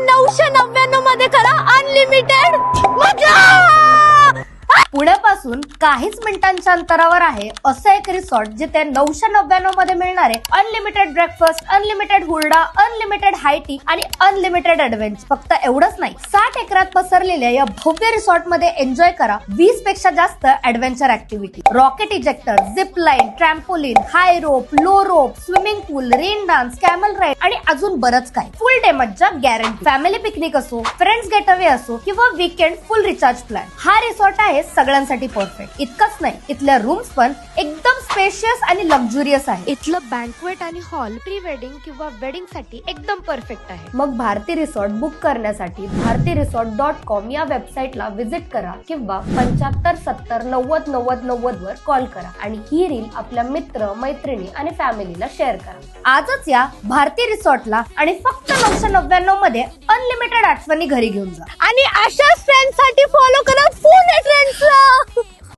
999 मध्ये करा अनलिमिटेड मजा। पुण्यापासून काहीच मिनिटांच्या अंतरावर आहे असं एक रिसॉर्ट जिथे 999 मध्ये मिळणारे अनलिमिटेड ब्रेकफास्ट, अनलिमिटेड हुरडा, अनलिमिटेड हाय टी आणि अनलिमिटेड ऍडव्हेंचर। फक्त एवढंच नाही, 60 एकरात पसरलेल्या या भव्य रिसॉर्ट मध्ये एन्जॉय करा 20 पेक्षा जास्त adventure activity, rocket ejector, zip line, trampoline, high rope, low rope, swimming pool, rain dance, camel ride आणि अजून बरंच काय। फुल डे मज्जा गॅरंटी। फॅमिली पिकनिक असो, फ्रेंड्स गेट अवे असो किंवा वीकेंड फुल रिचार्ज प्लॅन, हा रिसॉर्ट आहे सगळ्यांसाठी परफेक्ट। इतकंच नाही, इथल्या रूम्स पण एकदम स्पेशियस आणि लक्झुरियस आहे। इथलं बँक्वेट आणि हॉल प्री वेडिंग किंवा वेडिंग साठी एकदम परफेक्ट आहे। मग भारती रिसॉर्ट बुक करण्यासाठी bhartiresort.com या वेबसाईटला व्हिजिट करा किंवा 75 70 90 90 90 वर कॉल करा आणि ही रील आपल्या मित्र, मैत्रिणी आणि फॅमिलीला शेअर करा। आजच या भारती रिसॉर्टला आणि फक्त 999 मध्ये अनलिमिटेड आठवणी घरी घेऊन जा। आणि अशाच फ्रेंड्स साठी फॉलो करा